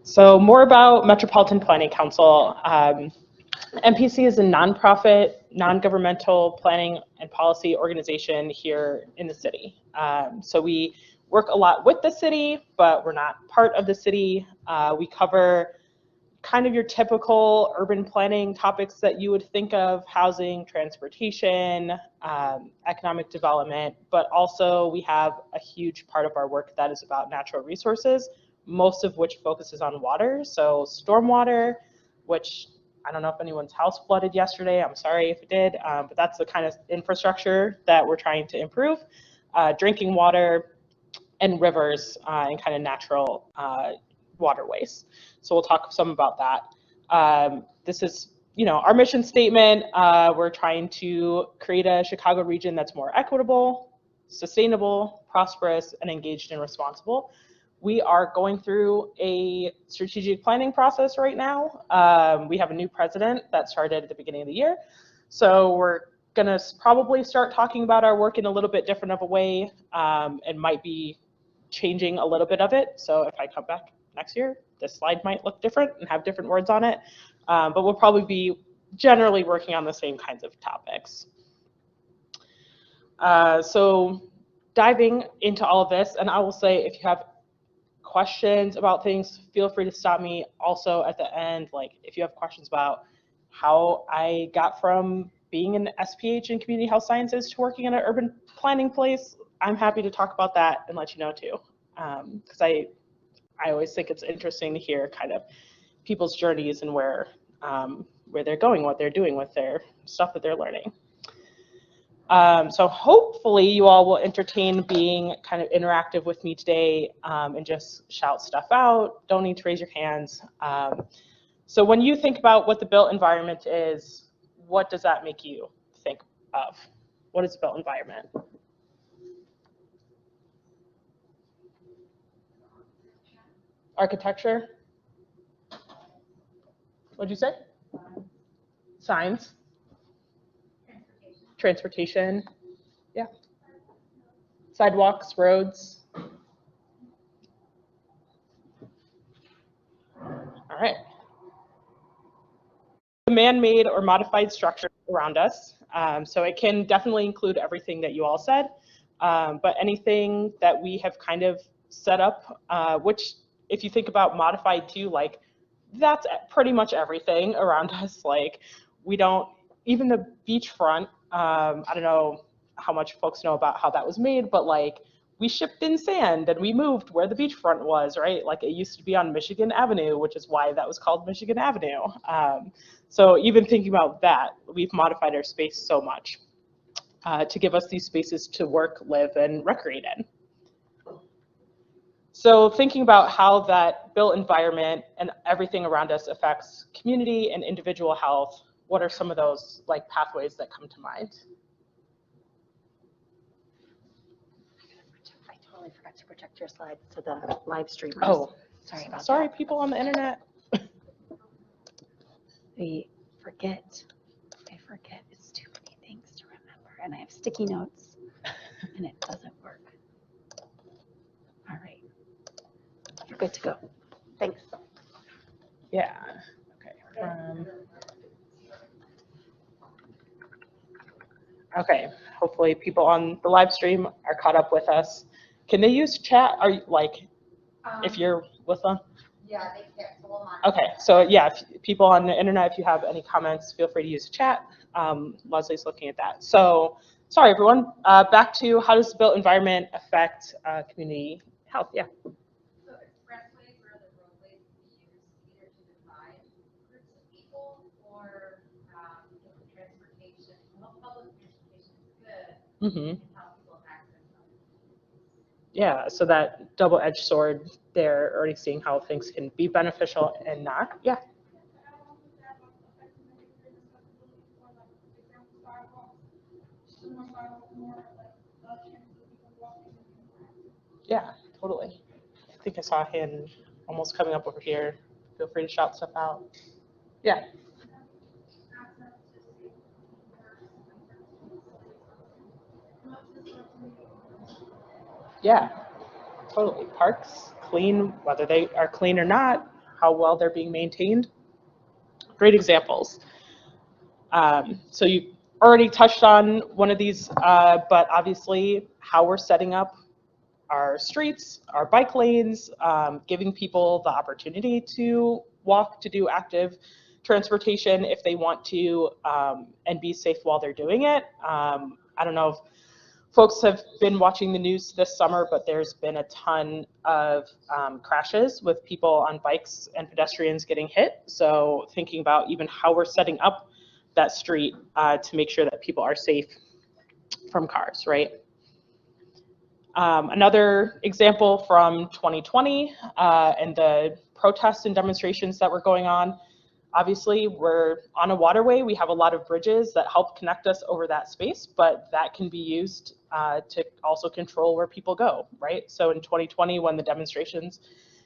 So more about Metropolitan Planning Council. MPC is a nonprofit, non-governmental planning and policy organization here in the city. So we work a lot with the city, but we're not part of the city. We cover kind of your typical urban planning topics that you would think of: housing, transportation, economic development, but also we have a huge part of our work that is about natural resources, most of which focuses on water. So stormwater, which I don't know if anyone's house flooded yesterday. I'm sorry if it did, but that's the kind of infrastructure that we're trying to improve. Drinking water and rivers and kind of natural waterways. So we'll talk some about that. This is, our mission statement. We're trying to create a Chicago region that's more equitable, sustainable, prosperous, and engaged and responsible. We are going through a strategic planning process right now. We have a new president that started at the beginning of the year. So we're gonna probably start talking about our work in a little bit different of a way, and might be changing a little bit of it. So if I come back next year, this slide might look different and have different words on it, but we'll probably be generally working on the same kinds of topics. So diving into all of this, and I will say, if you have questions about things, feel free to stop me. Also at the end, like if you have questions about how I got from being an SPH in community health sciences to working in an urban planning place, I'm happy to talk about that and let you know too. Because I always think it's interesting to hear kind of people's journeys and where they're going, what they're doing with their stuff that they're learning. So hopefully you all will entertain being kind of interactive with me today, and just shout stuff out. Don't need to raise your hands. So when you think about what the built environment is, what does that make you think of? What is the built environment? Architecture? What'd you say? Signs? Transportation. Yeah. Sidewalks, roads. All right. The man-made or modified structure around us. So it can definitely include everything that you all said, but anything that we have kind of set up, which if you think about modified too, like that's pretty much everything around us. Like we don't, even the beachfront, I don't know how much folks know about how that was made, but like we shipped in sand and we moved where the beachfront was, right? Like it used to be on Michigan Avenue, which is why that was called Michigan Avenue. So even thinking about that, we've modified our space so much to give us these spaces to work, live, and recreate in. So thinking about how that built environment and everything around us affects community and individual health, what are some of those like pathways that come to mind? I totally forgot to project your slides to the live streamers. Oh, sorry about that. Sorry, people on the internet. I forget. It's too many things to remember, and I have sticky notes, and it doesn't work. All right, you're good to go. Thanks. Yeah. Okay. Okay. Hopefully, people on the live stream are caught up with us. Can they use chat? Are you like, if you're with them? Yeah, they can. Okay. So yeah, if people on the internet, if you have any comments, feel free to use the chat. Leslie's looking at that. So sorry, everyone. Back to how does the built environment affect community health? Yeah. So expressways are the roadways used either to divide groups of people or transportation. Well, public transportation is good. Mm-hmm. How people access them. Yeah, so that double-edged sword, they're already seeing how things can be beneficial and not. Yeah. Yeah, totally. I think I saw a hand almost coming up over here. Feel free to shout stuff out. Yeah. Yeah, totally. Parks, clean, whether they are clean or not, how well they're being maintained. Great examples. So you already touched on one of these, but obviously how we're setting up our streets, our bike lanes, giving people the opportunity to walk, to do active transportation if they want to, and be safe while they're doing it. I don't know if folks have been watching the news this summer, but there's been a ton of crashes with people on bikes and pedestrians getting hit. So thinking about even how we're setting up that street to make sure that people are safe from cars, right? Another example from 2020 and the protests and demonstrations that were going on. Obviously, we're on a waterway. We have a lot of bridges that help connect us over that space, but that can be used to also control where people go, right? So in 2020, when the demonstrations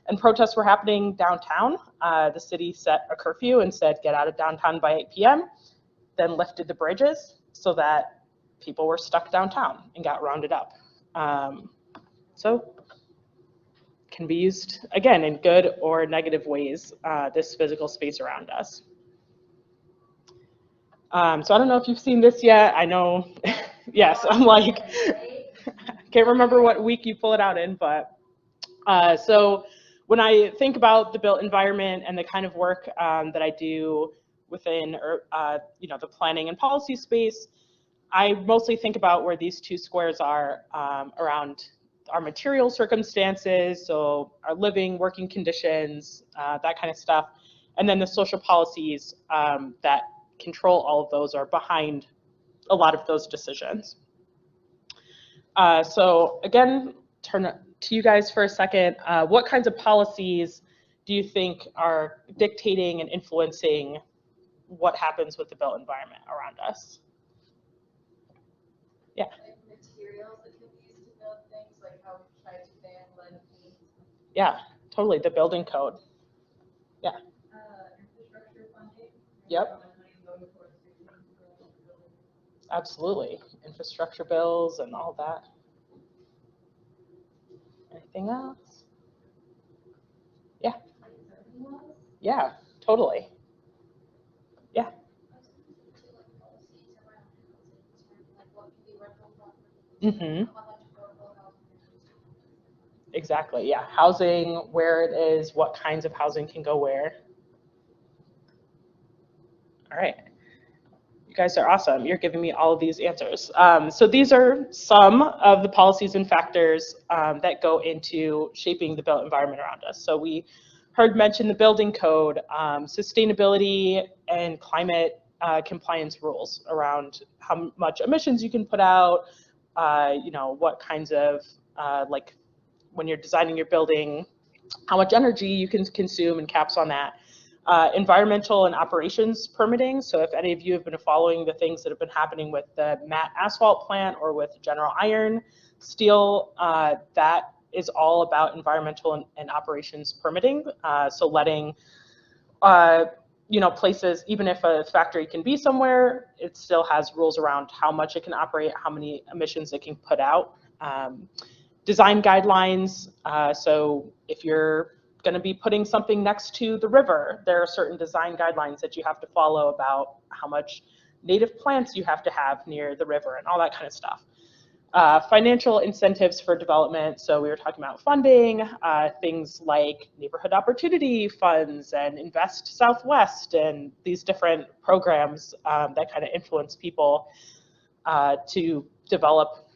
and protests were happening downtown, the city set a curfew and said, get out of downtown by 8 p.m., then lifted the bridges so that people were stuck downtown and got rounded up. So can be used, again, in good or negative ways, this physical space around us. So I don't know if you've seen this yet. I know, yes, I'm like, can't remember what week you pull it out in, but so when I think about the built environment and the kind of work that I do within the planning and policy space, I mostly think about where these two squares are around our material circumstances, so our living, working conditions, that kind of stuff, and then the social policies that control all of those are behind a lot of those decisions. So again, turn to you guys for a second. What kinds of policies do you think are dictating and influencing what happens with the built environment around us? Yeah. Like materials that can be used to build things, like how we try to ban lead paint. Yeah, totally. The building code. Yeah. Infrastructure funding. Yep. Absolutely. Infrastructure bills and all that. Anything else? Yeah. Yeah, totally. Yeah. Mm-hmm. Exactly. Yeah. Housing, where it is, what kinds of housing can go where. All right. You guys are awesome. You're giving me all of these answers. So these are some of the policies and factors that go into shaping the built environment around us. So we heard mention the building code, sustainability and climate compliance rules around how much emissions you can put out, what kinds of, like when you're designing your building, how much energy you can consume and caps on that. Environmental and operations permitting. So if any of you have been following the things that have been happening with the matte asphalt plant or with General Iron steel, that is all about environmental and operations permitting. So letting places, even if a factory can be somewhere, it still has rules around how much it can operate, how many emissions it can put out. Design guidelines. So if you're going to be putting something next to the river, there are certain design guidelines that you have to follow about how much native plants you have to have near the river and all that kind of stuff. Financial incentives for development. So we were talking about funding, things like neighborhood opportunity funds and Invest Southwest and these different programs that kind of influence people to develop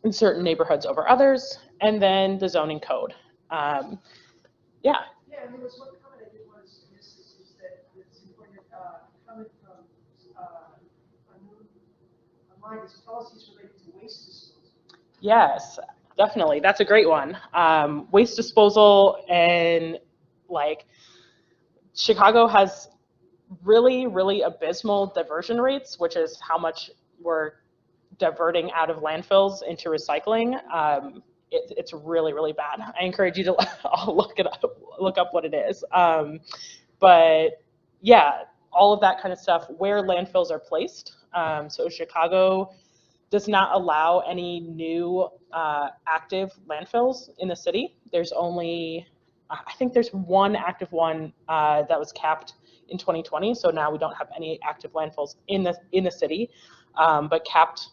in certain neighborhoods over others. And then the zoning code. Yeah. Yeah, and there was one comment I did want to miss is that it's important comment from online is policies related to waste disposal. Yes, definitely. That's a great one. Waste disposal and like Chicago has really, really abysmal diversion rates, which is how much we're diverting out of landfills into recycling. It's really, really bad. I encourage you to look up what it is. But yeah, all of that kind of stuff, where landfills are placed. So Chicago does not allow any new active landfills in the city. There's only I think there's one active one that was capped in 2020. So now we don't have any active landfills in the city, but capped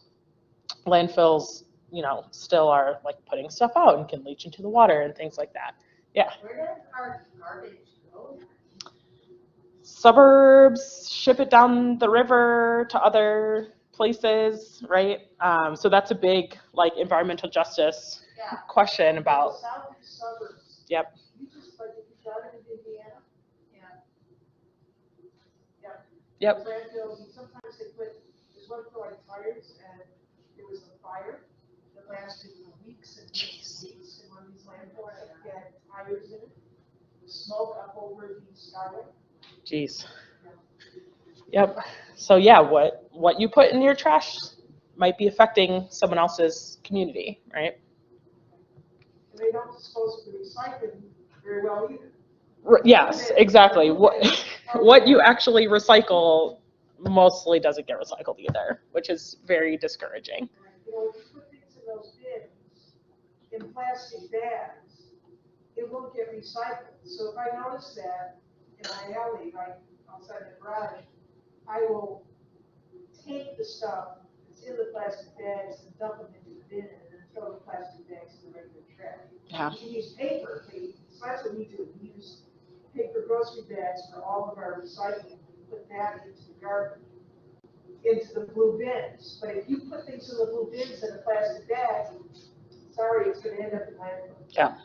landfills, you know, still are like putting stuff out and can leach into the water and things like that. Yeah. Where does our garbage go? Suburbs ship it down the river to other places, right? So that's a big like environmental justice Yeah. question about. The southeast suburbs. Yep. You just, like, if you got it in Indiana, Yeah. Yep. landfills, and sometimes they put, there's one for like tires, and there was a fire that lasted for weeks and weeks and weeks, and one of these landfills that had tires in it, with smoke up over the skyway. Jeez. Yep. So yeah, what you put in your trash might be affecting someone else's community, right? And they don't dispose of the recycling very well either. Yes, exactly. What you actually recycle mostly doesn't get recycled either, which is very discouraging. You know, if you put things in those bins, in plastic bags, it won't get recycled. So if I notice that in my alley, right outside the garage, I will take the stuff that's in the plastic bags and dump them into the bin and then throw the plastic bags in the regular trash. Yeah. We can use paper, so that's what we do. We use paper grocery bags for all of our recycling. We put that into the garbage, into the blue bins. But if you put things in the blue bins in a plastic bag, sorry, it's gonna end up in landfill. Yeah.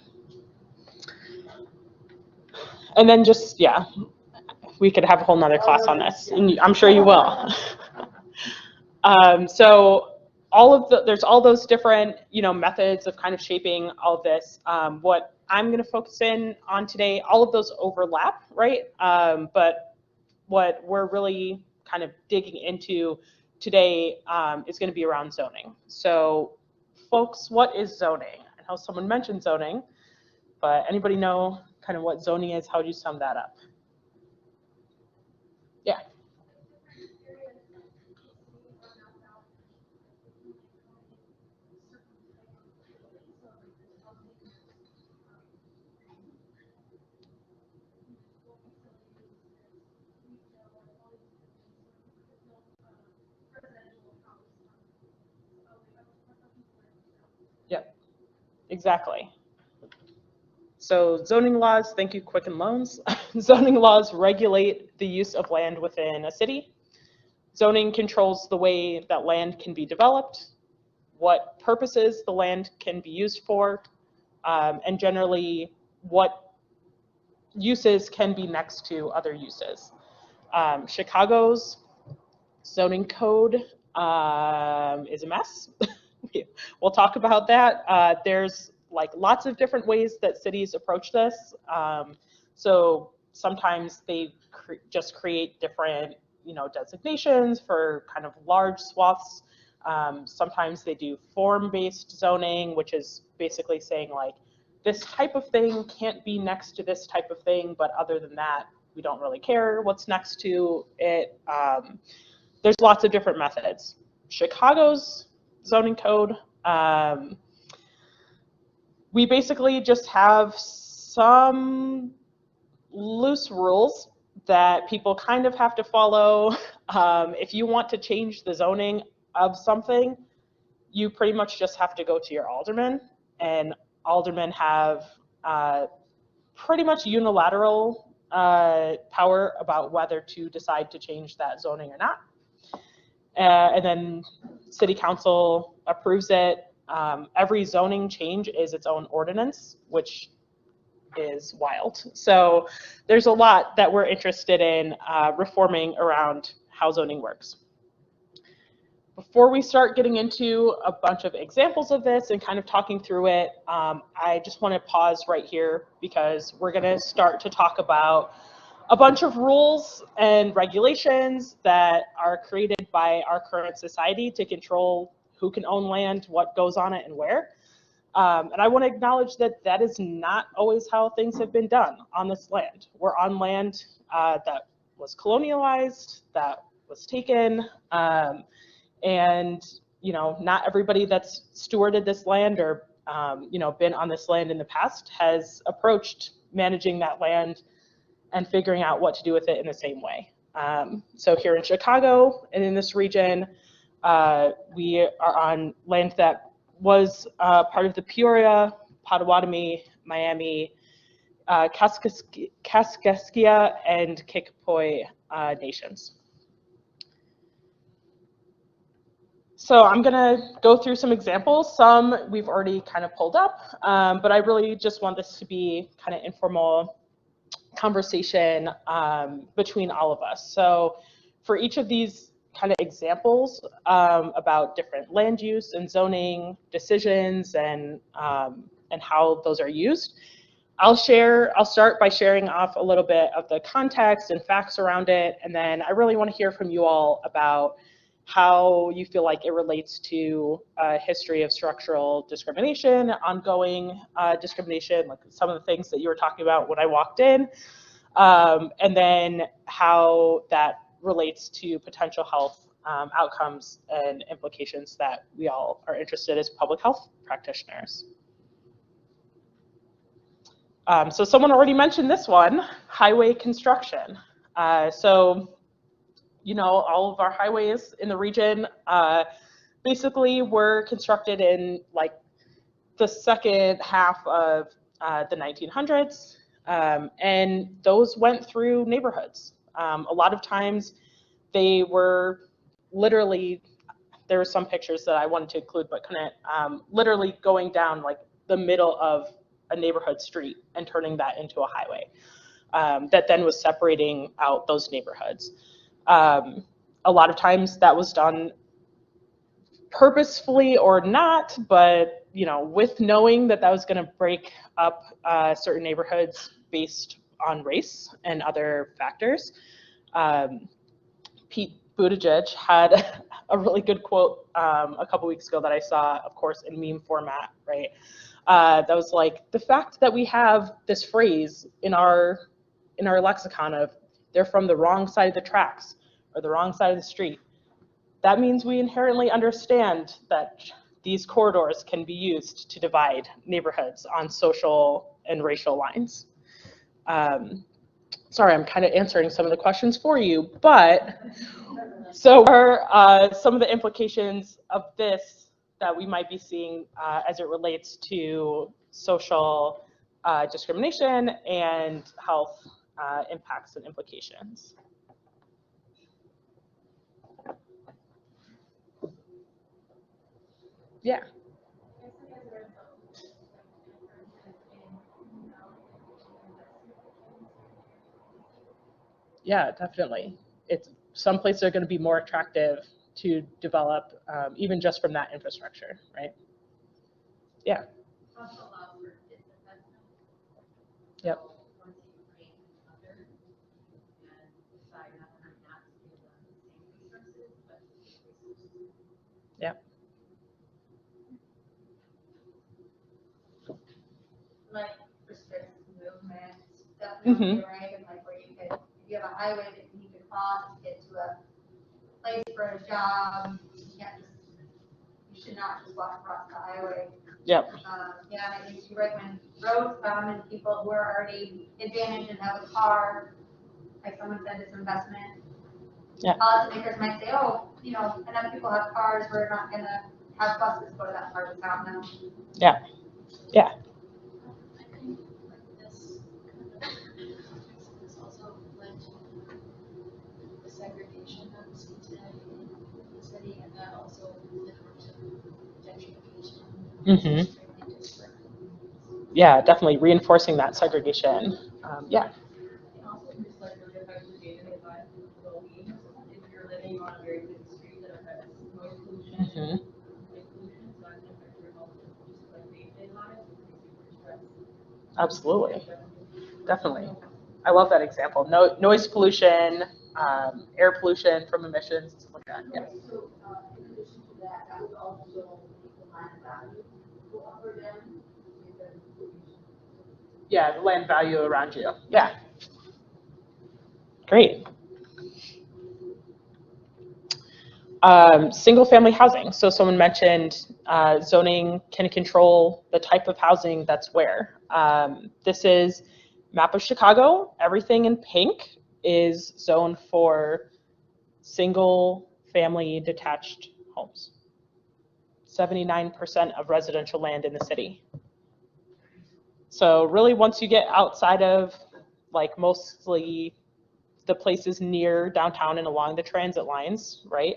And then just, yeah, we could have a whole nother class on this, and I'm sure you will. So there's all those different, you know, methods of kind of shaping all of this. What I'm going to focus in on today, all of those overlap, right? But what we're really kind of digging into today is going to be around zoning. So folks, what is zoning? I know someone mentioned zoning, but anybody know kind of what zoning is? How would you sum that up? Yeah. Yep, exactly. So zoning laws, thank you, Quicken Loans. Zoning laws regulate the use of land within a city. Zoning controls the way that land can be developed, what purposes the land can be used for, and generally what uses can be next to other uses. Chicago's zoning code is a mess. We'll talk about that. There's like lots of different ways that cities approach this. So sometimes they just create different, you know, designations for kind of large swaths. Sometimes they do form-based zoning, which is basically saying like, this type of thing can't be next to this type of thing, but other than that, we don't really care what's next to it. There's lots of different methods. Chicago's zoning code, we basically just have some loose rules that people kind of have to follow. If you want to change the zoning of something, you pretty much just have to go to your alderman, and aldermen have pretty much unilateral power about whether to decide to change that zoning or not. And then city council approves it. Every zoning change is its own ordinance, which is wild. So there's a lot that we're interested in reforming around how zoning works. Before we start getting into a bunch of examples of this and kind of talking through it, I just want to pause right here because we're going to start to talk about a bunch of rules and regulations that are created by our current society to control who can own land, what goes on it, and where. And I want to acknowledge that that is not always how things have been done on this land. We're on land that was colonialized, that was taken, and you know, not everybody that's stewarded this land or you know, been on this land in the past has approached managing that land and figuring out what to do with it in the same way. So here in Chicago and in this region, we are on land that was part of the Peoria, Potawatomi, Miami, Kaskaskia, and Kickapoo nations. So I'm gonna go through some examples. Some we've already kind of pulled up, but I really just want this to be kind of informal conversation between all of us. So for each of these kind of examples about different land use and zoning decisions and how those are used, I'll start by sharing off a little bit of the context and facts around it, and then I really want to hear from you all about how you feel like it relates to a history of structural discrimination, ongoing discrimination, like some of the things that you were talking about when I walked in, and then how that relates to potential health outcomes and implications that we all are interested as public health practitioners. So someone already mentioned this one, highway construction. So, you know, all of our highways in the region basically were constructed in like the second half of the 1900s, and those went through neighborhoods. A lot of times they were literally, there were some pictures that I wanted to include but couldn't, literally going down like the middle of a neighborhood street and turning that into a highway that then was separating out those neighborhoods. A lot of times that was done purposefully or not, but you know, with knowing that that was going to break up certain neighborhoods based on race and other factors. Pete Buttigieg had a really good quote a couple weeks ago that I saw, of course, in meme format, right? That was like, the fact that we have this phrase in our lexicon of they're from the wrong side of the tracks or the wrong side of the street, that means we inherently understand that these corridors can be used to divide neighborhoods on social and racial lines. Sorry, I'm kind of answering some of the questions for you, but so are some of the implications of this that we might be seeing as it relates to social discrimination and health impacts and implications. Yeah. Yeah, definitely. It's some places are going to be more attractive to develop, even just from that infrastructure, right? Yeah. Also allows for disinvestment. Yep. So once you bring other and decide not to give them the same resources, but resources. Yep. Like restricts movement, definitely, Mhm. right? And like where you could, if you have a highway that you could cross to get to a place for a job, you can't just, you should not just walk across the highway. Yep. Yeah, I think you're right, when roads bound and people who are already advantaged and have a car, like someone said, disinvestment. Yeah. Policymakers might say, oh, you know, enough people have cars, we're not gonna have buses go to that part of town now. Yeah. Yeah. I think like this also led to the segregation that we see today in the city, and that also led to gentrification. Mhm. Yeah, definitely reinforcing that segregation. Yeah. And also just like really affects your day-to-day life and well-being. If you're living on a very busy street that affects noise pollution, Mhm. light pollution, so that can affect your health and just like day-to-day life, increasing your stress. Absolutely. Definitely. I love that example. Noise pollution, air pollution from emissions, stuff like that. Yeah. So, in addition to that, I would also make the land value go up or down. Yeah, the land value around you. Yeah. Great. Single family housing. So someone mentioned zoning can control the type of housing that's where. This is Map of Chicago, everything in pink is zoned for single family detached homes. 79% of residential land in the city. So really, once you get outside of like mostly the places near downtown and along the transit lines, right?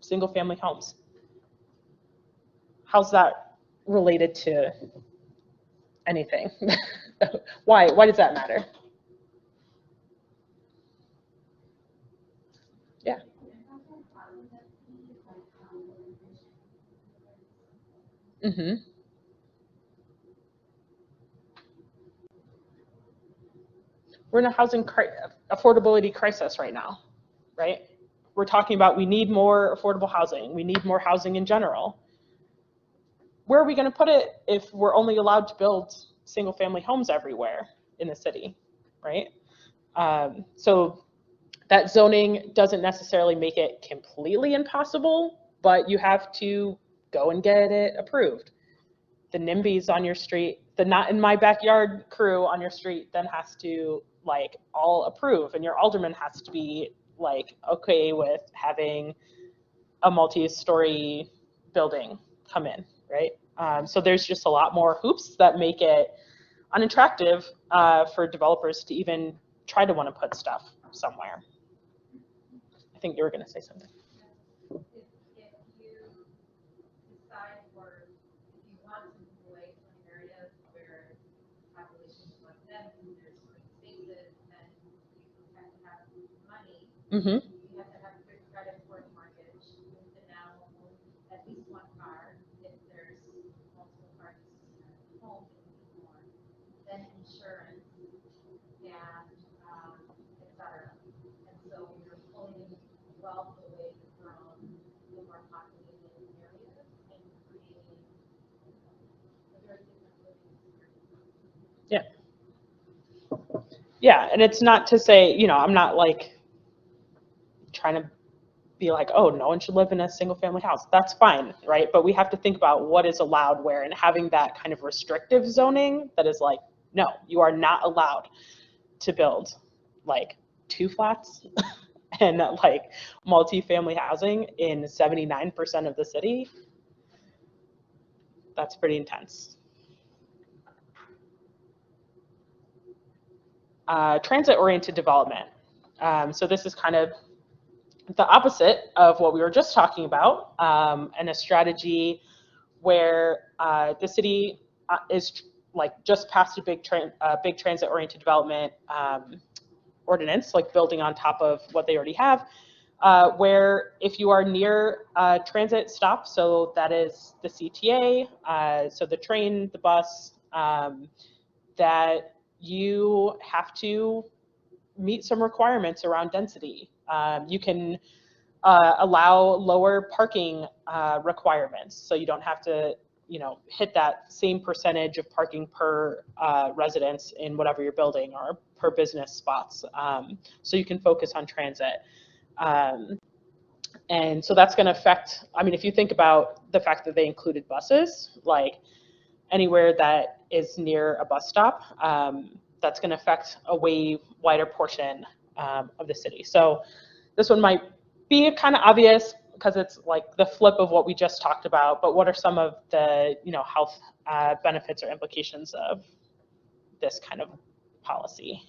Single family homes. How's that related to anything? Why does that matter? Yeah. Mm-hmm. We're in a housing affordability crisis right now, right? We're talking about we need more affordable housing. We need more housing in general. Where are we going to put it if we're only allowed to build single family homes everywhere in the city, right? So that zoning doesn't necessarily make it completely impossible, but you have to go and get it approved. The NIMBYs on your street, the not in my backyard crew on your street then has to like all approve, and your alderman has to be like okay with having a multi-story building come in, right? So there's just a lot more hoops that make it unattractive for developers to even try to want to put stuff somewhere. I think you were going to say something. If you decide or if you want to move away from areas where population is less dense and there's green spaces, then you have to have money. Mm-hmm. You have to have good credit for the mortgage. You have to now own at least one car. If there's multiple cars in the home, it can be more. Then insurance and et cetera. And so you're pulling wealth away from the more populated areas and creating a very different living experience. Yeah. Yeah, and it's not to say, you know, I'm not like trying to be like, oh, no one should live in a single family house. That's fine, right? But we have to think about what is allowed where, and having that kind of restrictive zoning that is like, no, you are not allowed to build like 2 flats and like multi-family housing in 79% of the city. That's pretty intense. Transit-oriented development. So this is kind of the opposite of what we were just talking about, and a strategy where the city is like just passed a big transit-oriented development ordinance, like building on top of what they already have, where if you are near a transit stop, so that is the CTA, so the train, the bus, that you have to meet some requirements around density. You can allow lower parking requirements, so you don't have to, you know, hit that same percentage of parking per residence in whatever you're building or per business spots. So you can focus on transit. And so that's going to affect, I mean, if you think about the fact that they included buses, like anywhere that is near a bus stop, that's going to affect a way wider portion of the city. So this one might be kind of obvious because it's like the flip of what we just talked about, but what are some of the, you know, health benefits or implications of this kind of policy?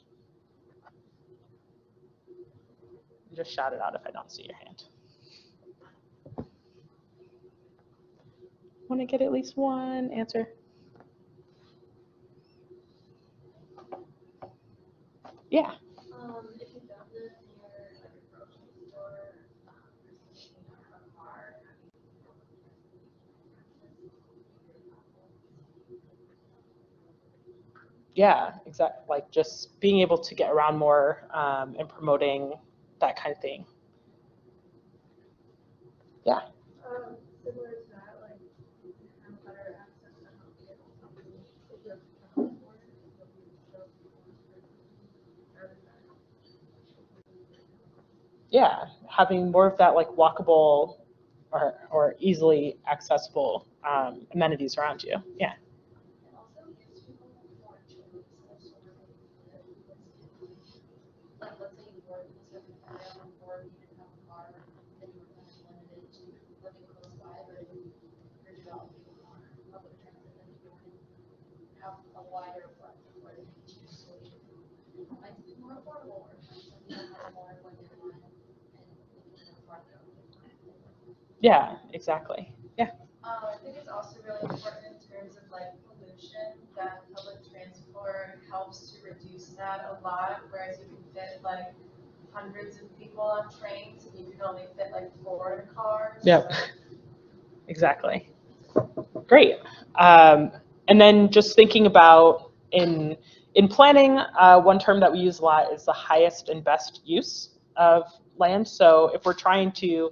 Just shout it out if I don't see your hand. Want to get at least one answer? Yeah. If you found it near like a grocery store, versus a car, Yeah, exactly. Like just being able to get around more and promoting that kind of thing. Yeah. similar to that, like have better access to healthcare. If you're more, Yeah, having more of that like walkable or easily accessible amenities around you. Yeah. It also gives people more choice as have a wider front for the beaches, so we can find something more affordable or find something that has more of what they want and make it more farther. Yeah, exactly. Yeah. I think it's also really important in terms of like pollution, that public transport helps to reduce that a lot, whereas you can fit like hundreds of people on trains and you can only fit like 4 in cars. Yep. So. Exactly. Great. And then just thinking about in planning, one term that we use a lot is the highest and best use of land. So if we're trying to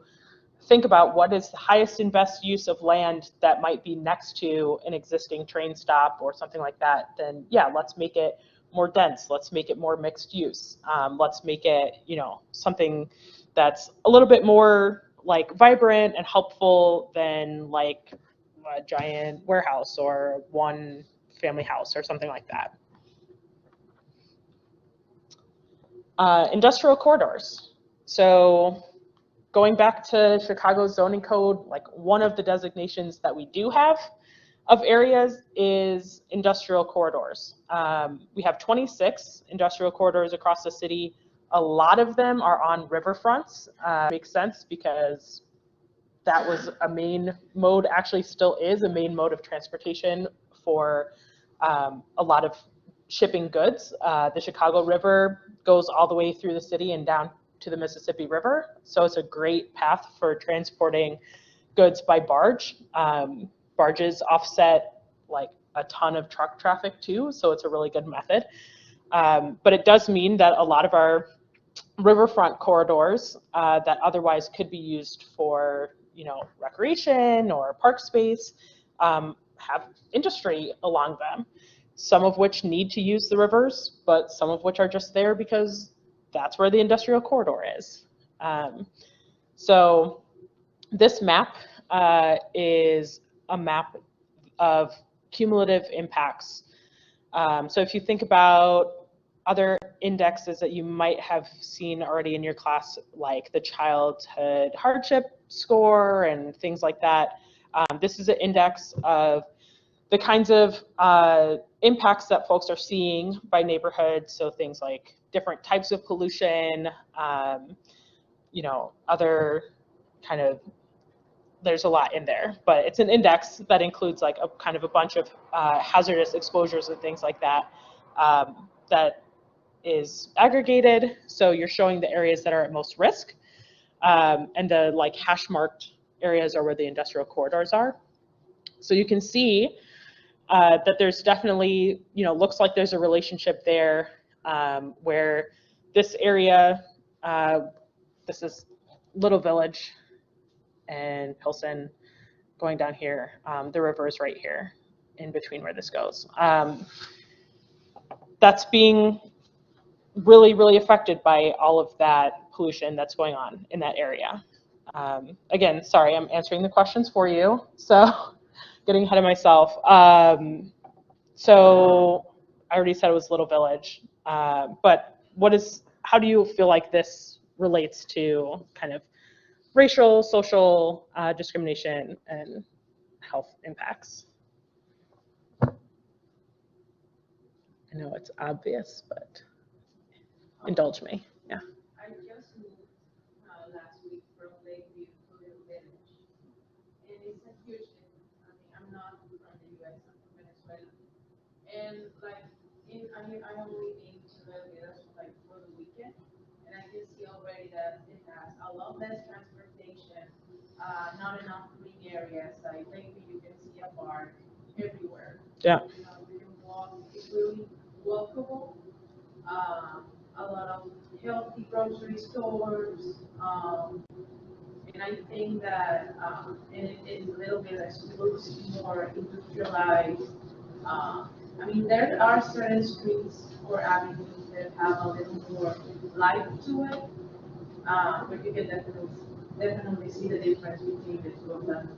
think about what is the highest and best use of land that might be next to an existing train stop or something like that, then yeah, let's make it more dense. Let's make it more mixed use. Let's make it, you know, something that's a little bit more like vibrant and helpful than like a giant warehouse or one family house or something like that. Industrial corridors. So going back to Chicago's zoning code, like one of the designations that we do have of areas is industrial corridors. We have 26 industrial corridors across the city. A lot of them are on riverfronts. Makes sense because that was a main mode, actually still is a main mode of transportation for a lot of shipping goods. The Chicago River goes all the way through the city and down to the Mississippi River. So it's a great path for transporting goods by barge. Barges offset like a ton of truck traffic too, so it's a really good method. But it does mean that a lot of our riverfront corridors that otherwise could be used for, you know, recreation or park space have industry along them, some of which need to use the rivers, but some of which are just there because that's where the industrial corridor is. So this map is a map of cumulative impacts. So if you think about other indexes that you might have seen already in your class, like the childhood hardship score and things like that, this is an index of the kinds of impacts that folks are seeing by neighborhood. So things like different types of pollution, you know, other kind of, there's a lot in there, but it's an index that includes like a kind of a bunch of hazardous exposures and things like that that is aggregated. So you're showing the areas that are at most risk, and the like hash marked areas are where the industrial corridors are. So you can see that there's definitely, you know, looks like there's a relationship there where this area, this is Little Village and Pilsen going down here. The river is right here in between where this goes. That's being really, really affected by all of that pollution that's going on in that area. Again, sorry, I'm answering the questions for you, so getting ahead of myself. So I already said it was Little Village, but how do you feel like this relates to kind of racial, social discrimination and health impacts? I know it's obvious, but indulge me. Yeah. I just moved last week from Lakeview to Little Village, and it's a huge difference. I mean, I'm not from the U.S., I'm from Venezuela, and like, I only been to Little Village like for the weekend, and I can see already that it has a lot less transportation, not enough green areas. Like Lakeview, you can see a park everywhere. Yeah. You know, you can walk. It's really walkable. A lot of healthy grocery stores, and I think that in Little Village it looks more industrialized. I mean, there are certain streets or avenues that have a little more life to it, but you can definitely see the difference between the two of them.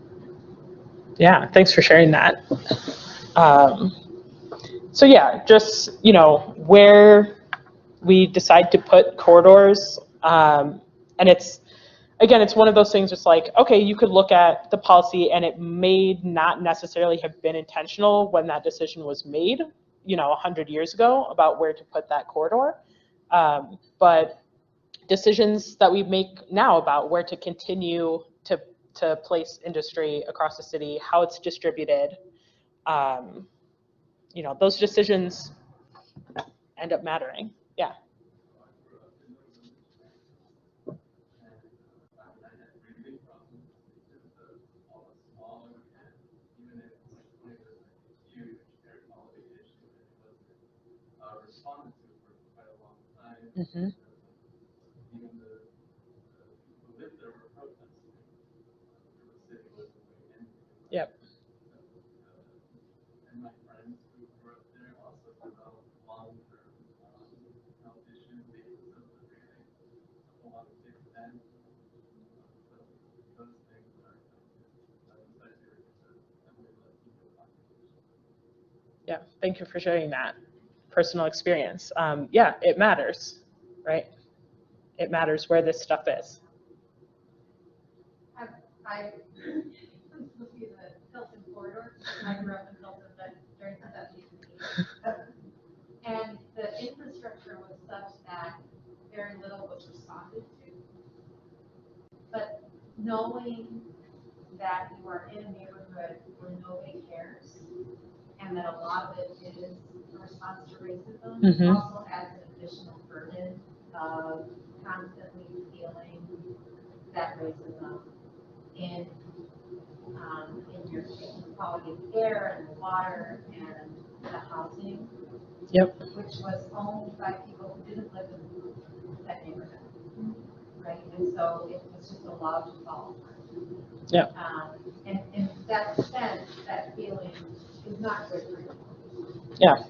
Yeah, thanks for sharing that. So yeah, just, you know, where we decide to put corridors, and it's, again, it's one of those things, just like, okay, you could look at the policy and it may not necessarily have been intentional when that decision was made, 100 years ago about where to put that corridor. But decisions that we make now about where to continue to place industry across the city, how it's distributed, those decisions end up mattering. Yeah. Mm-hmm. Yep. Yeah, thank you for sharing that personal experience. Yeah, it matters, right? It matters where this stuff is. I this would be the Hilton corridor. I grew up in Hilton, but during the 70s and 80s. And the infrastructure was such that very little was responded to. But knowing that you are in a neighborhood where nobody cares, and that a lot of it is a response to racism, Mhm. also adds an additional burden of constantly feeling that racism in your quality of air and the water and the housing. Yep. Which was owned by people who didn't live in that neighborhood, right? And so it was just allowed to fall apart. Yep. And in that sense, that feeling is not good for you. Yeah,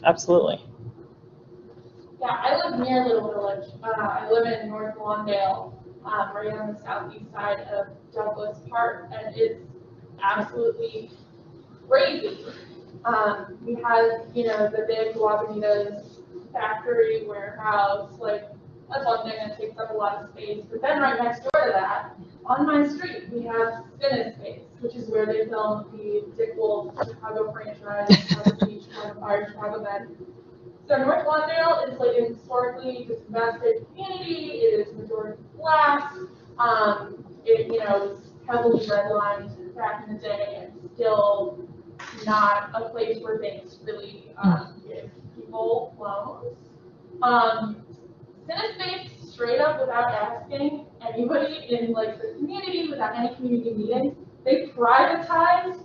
absolutely. Yeah, I live near Little Village. I live in North Lawndale, right on the southeast side of Douglas Park, and it's absolutely crazy. We have, the big Lagunitas factory warehouse, like, that's one thing that takes up a lot of space. But then right next door to that, on my street, we have Spinach Space, which is where they film the Dick Wolf, Chicago franchise, Chicago Beach, Chicago Fire, Chicago Men. So North Lawndale is like an historically disinvested community. It is majority Black. It was heavily redlined back in the day, and still not a place where banks really give people loans. Cinespace, straight up without asking anybody in like the community, without any community meetings, they privatized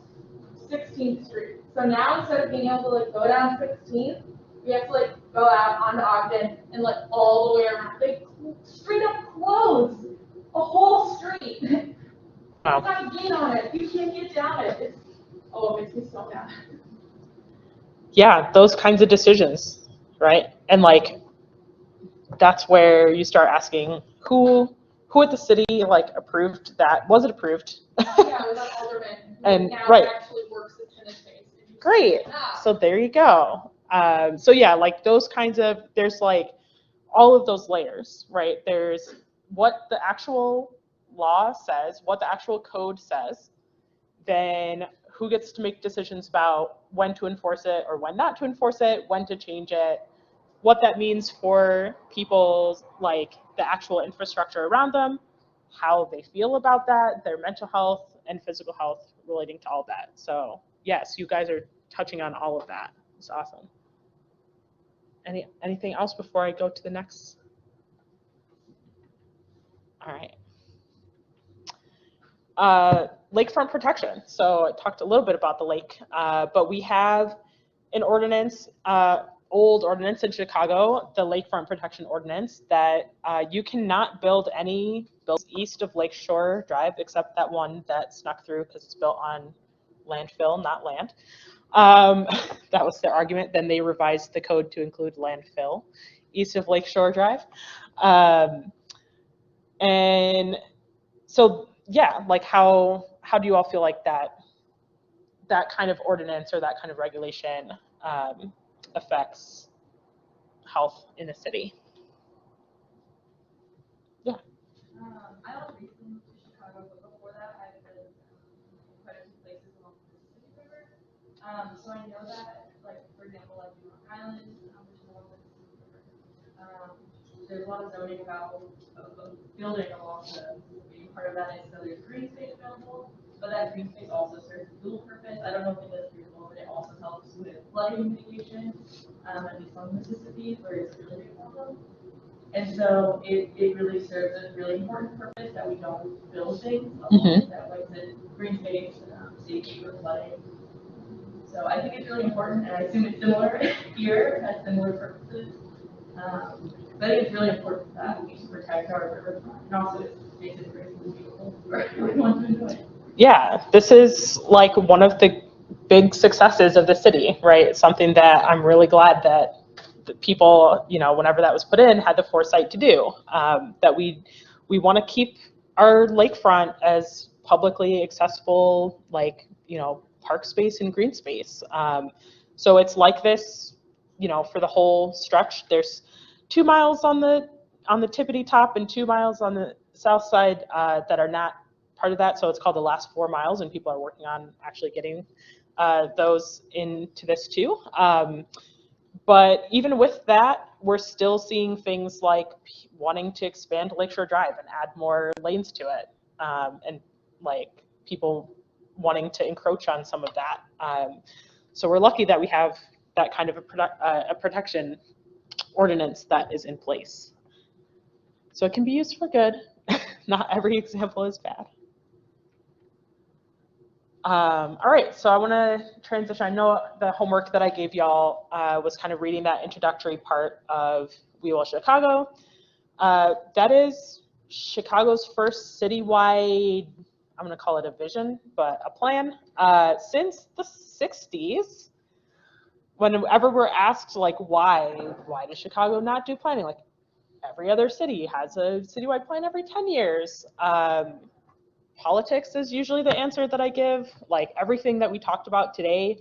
16th Street. So now instead of being able to like go down 16th, we have to like go out onto Ogden and like all the way around. They straight up closed a whole street. Wow. It's got a gate on it. You can't get down it. It makes me so mad. Yeah, those kinds of decisions, right? And like, that's where you start asking who at the city like approved that? Was it approved? Yeah, without Alderman, who And now right. actually works at Cinespace. Great. So there you go. So yeah, like those kinds of, there's like all of those layers, right? There's what the actual law says, what the actual code says, then who gets to make decisions about when to enforce it or when not to enforce it, when to change it, what that means for people's, like the actual infrastructure around them, how they feel about that, their mental health and physical health relating to all that. So yes, you guys are touching on all of that. It's awesome. Anything else before I go to the next? All right. Lakefront protection. So I talked a little bit about the lake, but we have an ordinance, old ordinance in Chicago, the Lakefront Protection Ordinance, that you cannot build any buildings east of Lakeshore Drive, except that one that snuck through because it's built on landfill, not land. That was their argument. Then they revised the code to include landfill east of Lakeshore Drive. And so, yeah, like how do you all feel like that kind of ordinance or that kind of regulation affects health in the city? Yeah. I don't recent to Chicago, but before that, I've been quite a few places along the Mississippi River. So I know that, like, for example, like in Long Island, which is along the Mississippi River, there's a lot of zoning about building along the Mississippi. Part of that is so there's green space available, but that green space also serves a dual purpose. I don't know if it does here, but it also helps with flooding mitigation, at least on the Mississippi, where it's a really big problem. And so it really serves a really important purpose that we don't build things that like the green space, safety for flooding. So I think it's really important, and I assume it's similar here, has similar purposes. But it's really important that we protect our riverfront, and also it makes it great and beautiful for everyone to enjoy. Yeah, this is like one of the big successes of the city, right? It's something that I'm really glad that the people, you know, whenever that was put in, had the foresight to do. That we want to keep our lakefront as publicly accessible, like, you know, park space and green space. So it's like this, you know, for the whole stretch. There's 2 miles on the tippity top and 2 miles on the south side that are not part of that. So it's called the last 4 miles, and people are working on actually getting those into this too. But even with that, we're still seeing things like wanting to expand Lakeshore Drive and add more lanes to it, and like people wanting to encroach on some of that. So we're lucky that we have that kind of a protection ordinance that is in place. So it can be used for good. Not every example is bad. All right, so I want to transition. I know the homework that I gave y'all was kind of reading that introductory part of We Will Chicago. That is Chicago's first citywide, I'm going to call it a vision, but a plan, since the 60s. Whenever we're asked, like, why does Chicago not do planning? Like, every other city has a citywide plan every 10 years. Politics is usually the answer that I give. Like, everything that we talked about today,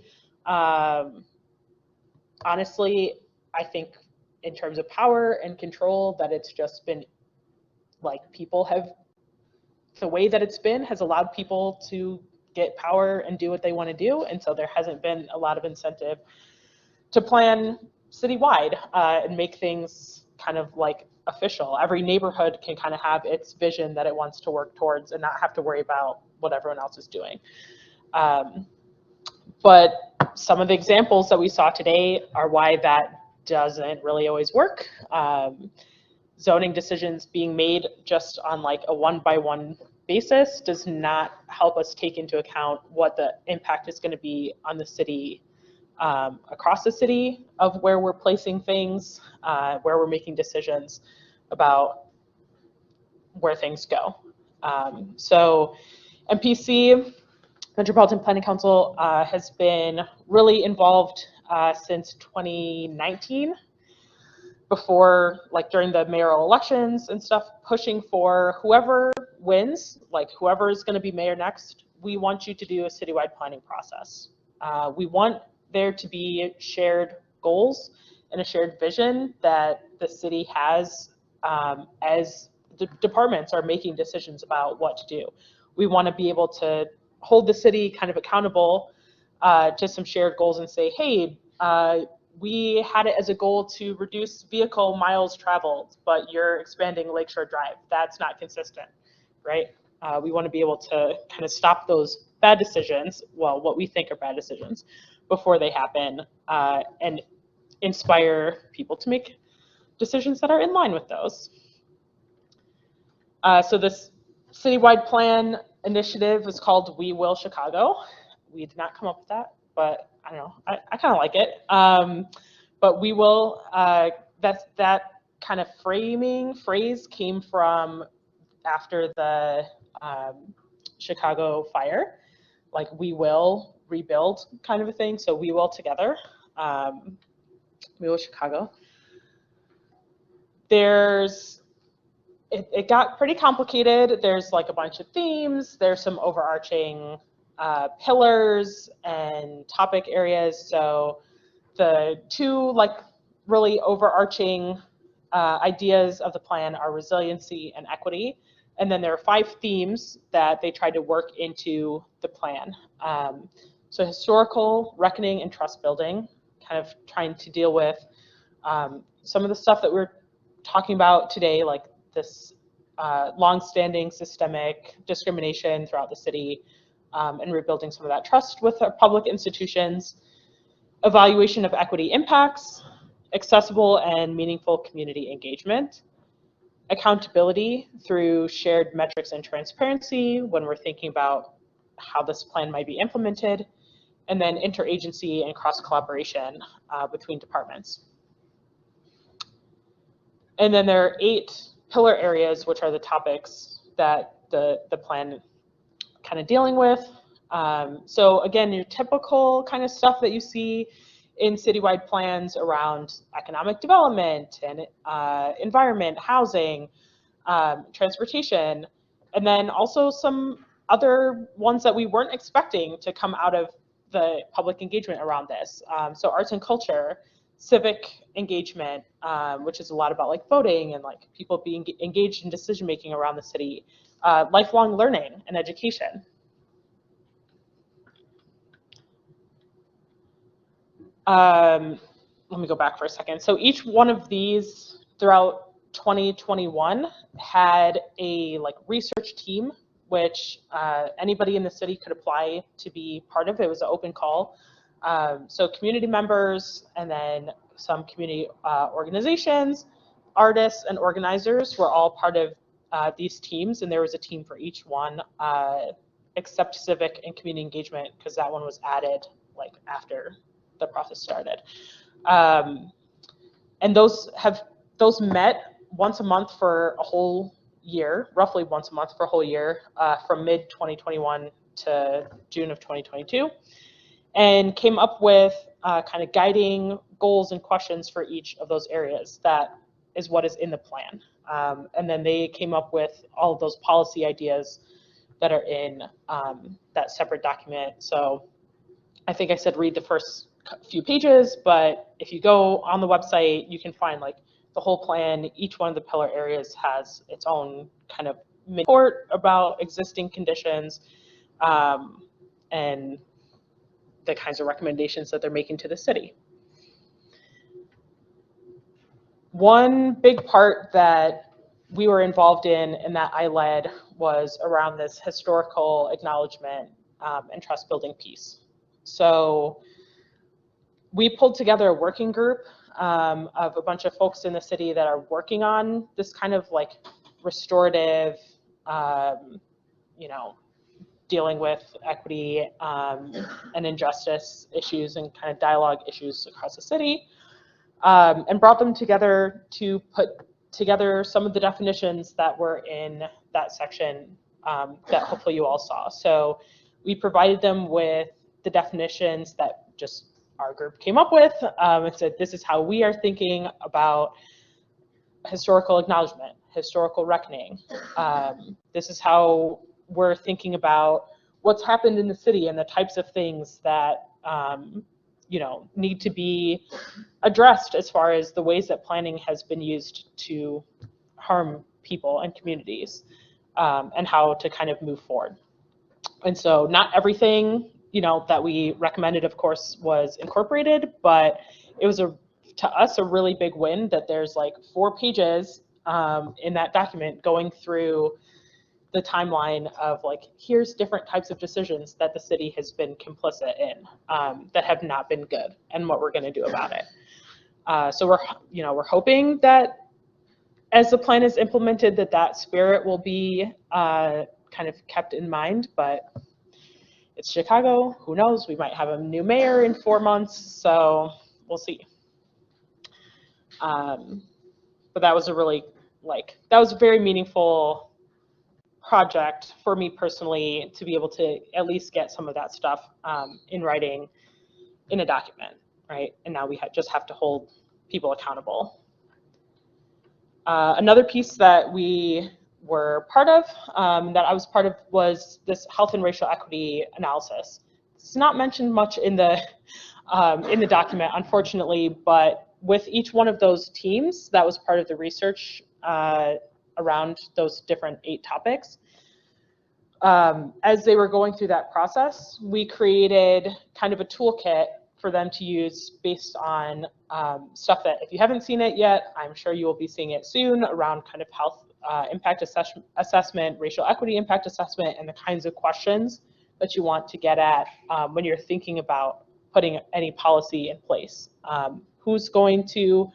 honestly, I think in terms of power and control, that it's just been like the way that it's been has allowed people to get power and do what they want to do. And so there hasn't been a lot of incentive to plan citywide and make things kind of like official. Every neighborhood can kind of have its vision that it wants to work towards and not have to worry about what everyone else is doing. But some of the examples that we saw today are why that doesn't really always work. Zoning decisions being made just on like a one-by-one basis does not help us take into account what the impact is going to be on the city, across the city, of where we're placing things, where we're making decisions about where things go. So MPC, Metropolitan Planning Council, has been really involved since 2019, before, like, during the mayoral elections and stuff, pushing for whoever wins, like whoever is going to be mayor next, we want you to do a citywide planning process. We want there to be shared goals and a shared vision that the city has as the departments are making decisions about what to do. We want to be able to hold the city kind of accountable to some shared goals and say, hey, we had it as a goal to reduce vehicle miles traveled, but you're expanding Lakeshore Drive. That's not consistent, right? We want to be able to kind of stop those bad decisions, well, what we think are bad decisions, before they happen, and inspire people to make decisions that are in line with those. So this citywide plan initiative is called We Will Chicago. We did not come up with that, but I don't know, I kind of like it. But we will, that kind of phrase came from after the Chicago fire, like we will rebuild kind of a thing. So we will together, we will Chicago. It got pretty complicated. There's like a bunch of themes. There's some overarching pillars and topic areas. So the two like really overarching ideas of the plan are resiliency and equity. And then there are 5 themes that they tried to work into the plan. So historical reckoning and trust building, kind of trying to deal with some of the stuff that we're talking about today, like this long-standing systemic discrimination throughout the city, and rebuilding some of that trust with our public institutions, evaluation of equity impacts, accessible and meaningful community engagement, accountability through shared metrics and transparency when we're thinking about how this plan might be implemented, and then interagency and cross-collaboration between departments. And then there are 8 pillar areas, which are the topics that the plan kind of dealing with. So again, your typical kind of stuff that you see in citywide plans around economic development and environment, housing, transportation, and then also some other ones that we weren't expecting to come out of the public engagement around this. So arts and culture, civic engagement, which is a lot about like voting and like people being engaged in decision making around the city, lifelong learning and education. Let me go back for a second. So each one of these throughout 2021 had a like research team, which anybody in the city could apply to be part of. It was an open call. So community members and then some community organizations, artists and organizers were all part of these teams, and there was a team for each one, except civic and community engagement, because that one was added like after the process started. And those met once a month for a whole year, roughly once a month for a whole year, from mid 2021 to June of 2022, and came up with kind of guiding goals and questions for each of those areas. That is what is in the plan. And then they came up with all of those policy ideas that are in that separate document. So I think I said read the first few pages, but if you go on the website, you can find like the whole plan. Each one of the pillar areas has its own kind of report about existing conditions and the kinds of recommendations that they're making to the city. One big part that we were involved in and that I led was around this historical acknowledgement and trust building piece. So we pulled together a working group of a bunch of folks in the city that are working on this kind of like restorative, you know, dealing with equity and injustice issues and kind of dialogue issues across the city, and brought them together to put together some of the definitions that were in that section that hopefully you all saw. So we provided them with the definitions that just our group came up with and said, this is how we are thinking about historical acknowledgement, historical reckoning. This is how we're thinking about what's happened in the city and the types of things that you know, need to be addressed as far as the ways that planning has been used to harm people and communities, and how to kind of move forward. And so not everything, you know, that we recommended, of course, was incorporated, but it was to us a really big win that there's like 4 pages in that document going through the timeline of like, here's different types of decisions that the city has been complicit in that have not been good and what we're going to do about it. So we're hoping that as the plan is implemented, that spirit will be kind of kept in mind, but it's Chicago, who knows? We might have a new mayor in 4 months, so we'll see. But that was a really, that was a very meaningful project for me personally to be able to at least get some of that stuff in writing in a document, right? And now we just have to hold people accountable. Another piece that we were part of, that I was part of, was this health and racial equity analysis. It's not mentioned much in the document, unfortunately, but with each one of those teams that was part of the research around those different 8 topics. As they were going through that process, we created kind of a toolkit for them to use based on stuff that, if you haven't seen it yet, I'm sure you will be seeing it soon, around kind of health impact assessment, racial equity impact assessment, and the kinds of questions that you want to get at when you're thinking about putting any policy in place. Who's going to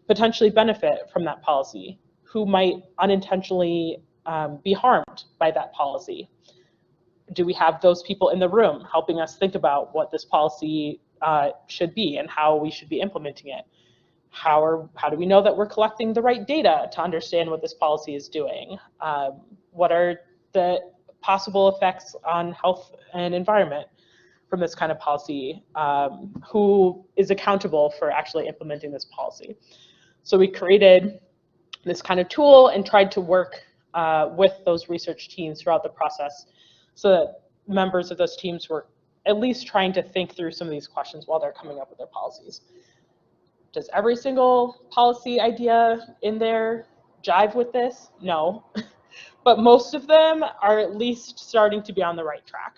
potentially benefit from that policy? Who might unintentionally be harmed by that policy? Do we have those people in the room helping us think about what this policy should be and how we should be implementing it? How do we know that we're collecting the right data to understand what this policy is doing? What are the possible effects on health and environment from this kind of policy? Who is accountable for actually implementing this policy? So we created this kind of tool and tried to work with those research teams throughout the process so that members of those teams were at least trying to think through some of these questions while they're coming up with their policies. Does every single policy idea in there jive with this? No, but most of them are at least starting to be on the right track.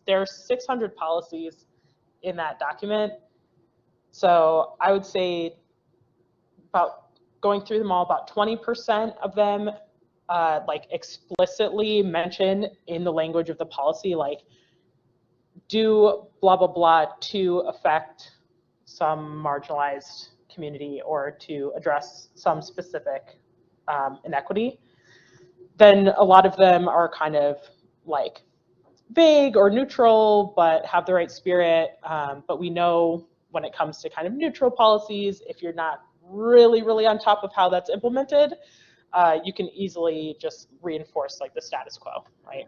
There are 600 policies in that document. So I would say, about going through them all, about 20% of them like explicitly mention in the language of the policy, like, do blah, blah, blah to affect some marginalized community or to address some specific inequity. Then a lot of them are kind of like vague or neutral, but have the right spirit. But we know when it comes to kind of neutral policies, if you're not really on top of how that's implemented, you can easily just reinforce like the status quo, right?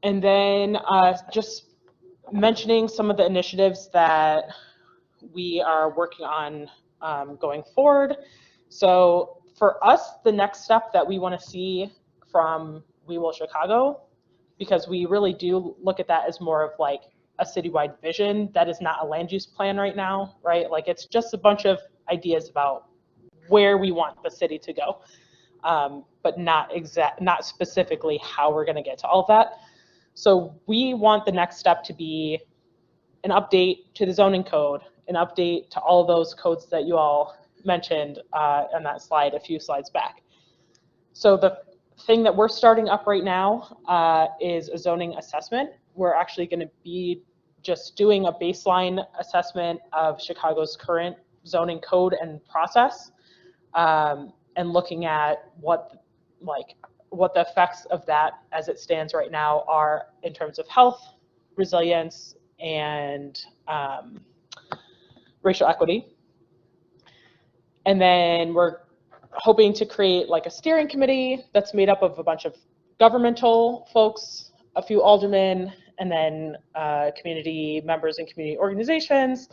And then just mentioning some of the initiatives that we are working on going forward. So for us, the next step that we want to see from We Will Chicago, because we really do look at that as more of like a citywide vision that is not a land use plan right now, right? Like, it's just a bunch of ideas about where we want the city to go, but not specifically how we're going to get to all of that. So we want the next step to be an update to the zoning code, an update to all of those codes that you all mentioned on that slide a few slides back. So the thing that we're starting up right now is a zoning assessment. We're actually going to be just doing a baseline assessment of Chicago's current zoning code and process, and looking at what the effects of that as it stands right now are in terms of health, resilience, and racial equity. And then we're hoping to create like a steering committee that's made up of a bunch of governmental folks, a few aldermen, and then community members and community organizations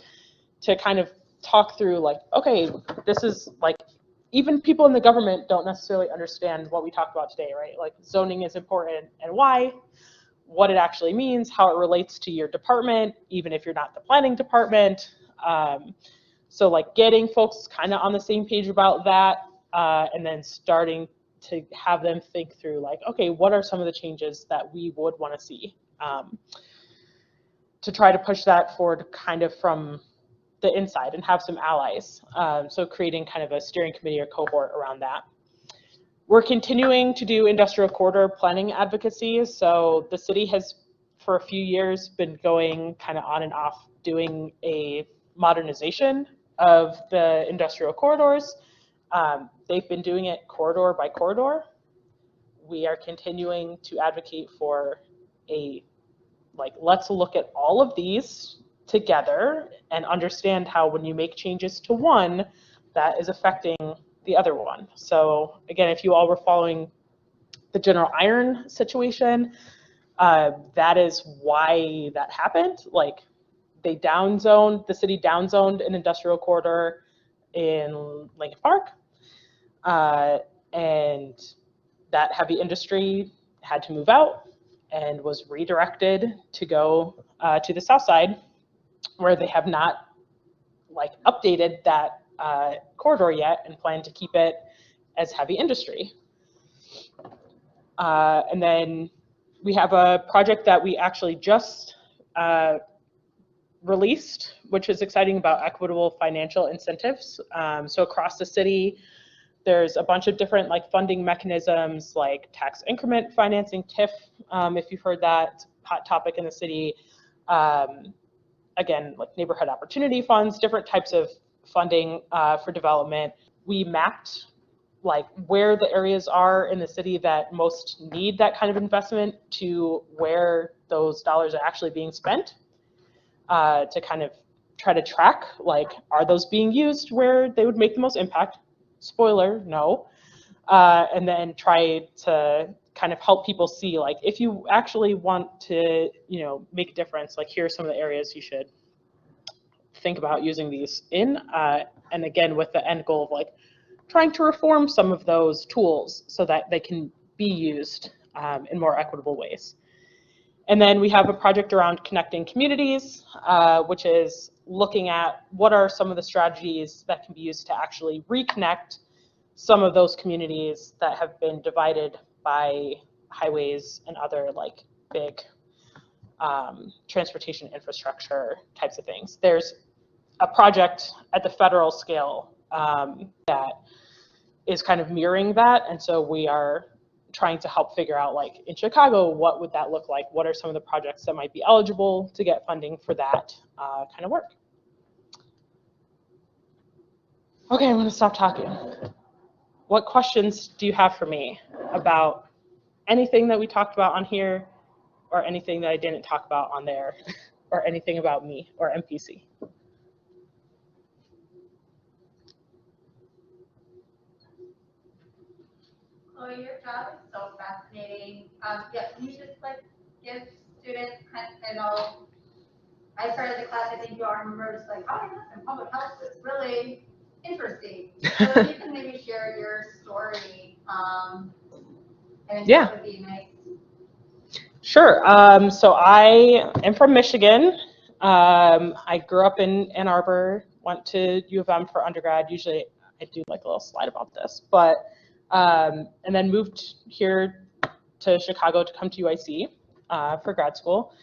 to kind of talk through like, okay, this is like, even people in the government don't necessarily understand what we talked about today, right? Like, zoning is important and why, what it actually means, how it relates to your department, even if you're not the planning department. So like getting folks kind of on the same page about that, and then starting to have them think through like, okay, what are some of the changes that we would want to see, to try to push that forward kind of from the inside and have some allies. So creating kind of a steering committee or cohort around that. We're continuing to do industrial corridor planning advocacy. So the city has, for a few years, been going kind of on and off doing a modernization of the industrial corridors. They've been doing it corridor by corridor. We are continuing to advocate for let's look at all of these together and understand how when you make changes to one, that is affecting the other one. So again, if you all were following the General Iron situation, that is why that happened. Like, they downzoned, the city downzoned an industrial corridor in Lincoln Park, and that heavy industry had to move out and was redirected to go to the south side, where they have not like updated that corridor yet and plan to keep it as heavy industry. And then we have a project that we actually just released, which is exciting, about equitable financial incentives. So across the city, there's a bunch of different like funding mechanisms, like tax increment financing, TIF, if you've heard that, it's a hot topic in the city. Again, like neighborhood opportunity funds, different types of funding for development. We mapped like where the areas are in the city that most need that kind of investment to where those dollars are actually being spent, to kind of try to track, like, are those being used where they would make the most impact? Spoiler, no. And then try to kind of help people see, like, if you actually want to, you know, make a difference, like, here are some of the areas you should think about using these in. And again, with the end goal of like trying to reform some of those tools so that they can be used in more equitable ways. And then we have a project around connecting communities, which is looking at what are some of the strategies that can be used to actually reconnect some of those communities that have been divided by highways and other like big transportation infrastructure types of things. There's a project at the federal scale that is kind of mirroring that, and so we are trying to help figure out, like, in Chicago, what would that look like? What are some of the projects that might be eligible to get funding for that kind of work? Okay, I'm gonna stop talking. What questions do you have for me about anything that we talked about on here, or anything that I didn't talk about on there, or anything about me or MPC? Chloe, your job is so fascinating. Yeah, can you just like give students kind of, I started the class, I think you all remember, just like, oh, yes, and public health is really interesting. So if you can maybe share your story, and Yeah. that would be nice. Sure. So I am from Michigan. I grew up in Ann Arbor, went to U of M for undergrad. Usually I do like a little slide about this, but and then moved here to Chicago to come to UIC for grad school.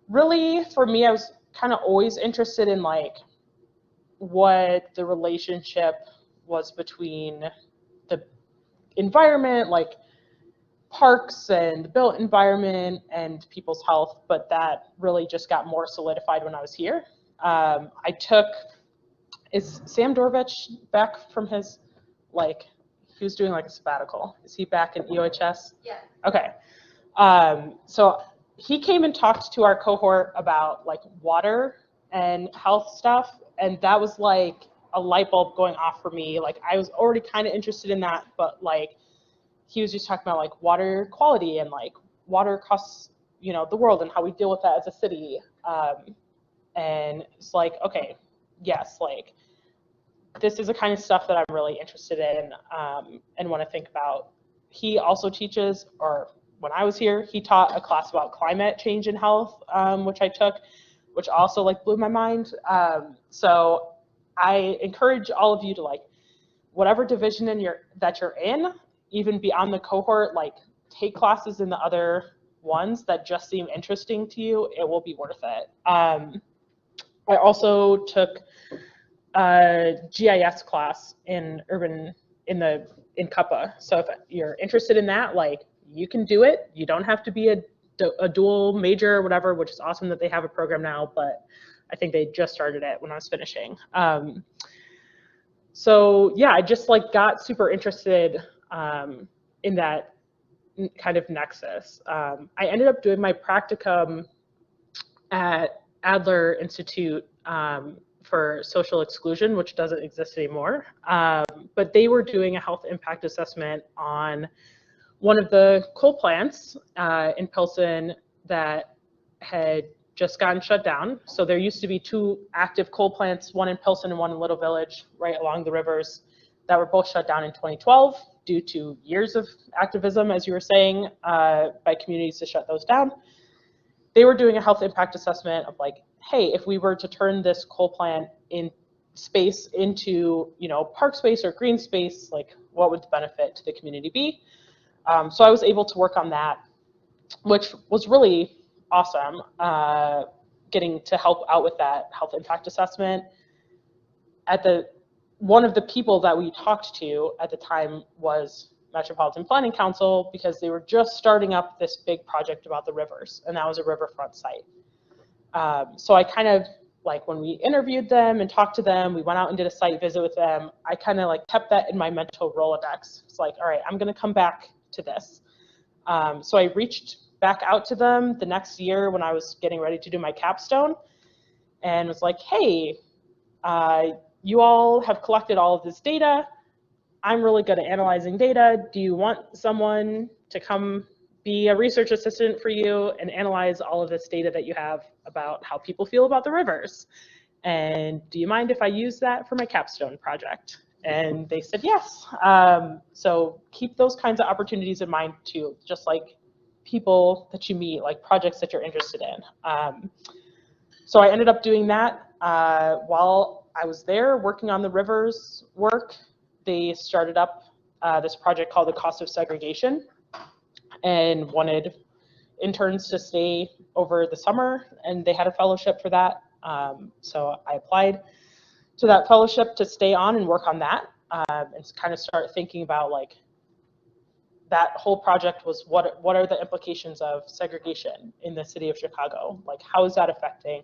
Really, for me, I was kind of always interested in like what the relationship was between the environment, like parks and the built environment, and people's health, but that really just got more solidified when I was here. I took, is Sam Dorvich back from his, like, he was doing like a sabbatical. Is he back in EOHS? Yeah. Okay. So he came and talked to our cohort about like water and health stuff, and that was like a light bulb going off for me. Like, I was already kind of interested in that, but like he was just talking about like water quality and like water across, you know, the world and how we deal with that as a city. And it's like, okay, yes, like this is the kind of stuff that I'm really interested in and want to think about. He also teaches, or when I was here, he taught a class about climate change and health, which I took, which also like blew my mind. So I encourage all of you to, like, whatever division that you're in, even beyond the cohort, like take classes in the other ones that just seem interesting to you. It will be worth it. I also took a GIS class in CUPA. So if you're interested in that, like, you can do it. You don't have to be a dual major or whatever, which is awesome that they have a program now, but I think they just started it when I was finishing. So yeah, I just like got super interested in that kind of nexus. I ended up doing my practicum at Adler Institute for social exclusion, which doesn't exist anymore. But they were doing a health impact assessment on one of the coal plants in Pilsen that had just gotten shut down. So there used to be 2 active coal plants, one in Pilsen and one in Little Village, right along the rivers, that were both shut down in 2012 due to years of activism, as you were saying, by communities to shut those down. They were doing a health impact assessment of like, hey, if we were to turn this coal plant space into, you know, park space or green space, like what would the benefit to the community be? So I was able to work on that, which was really awesome, getting to help out with that health impact assessment. One of the people that we talked to at the time was Metropolitan Planning Council, because they were just starting up this big project about the rivers, and that was a riverfront site. So I kind of, like, when we interviewed them and talked to them, we went out and did a site visit with them, I kind of like kept that in my mental Rolodex. It's like, all right, I'm gonna come back to this. So I reached back out to them the next year when I was getting ready to do my capstone, and was like, hey, you all have collected all of this data. I'm really good at analyzing data. Do you want someone to come be a research assistant for you and analyze all of this data that you have about how people feel about the rivers? And do you mind if I use that for my capstone project? And they said yes. So keep those kinds of opportunities in mind too, just like people that you meet, like projects that you're interested in. So I ended up doing that while I was there working on the rivers work. They started up this project called the Cost of Segregation, and wanted interns to stay over the summer, and they had a fellowship for that. So I applied to that fellowship to stay on and work on that, and kind of start thinking about, like, that whole project was what are the implications of segregation in the city of Chicago? Like, how is that affecting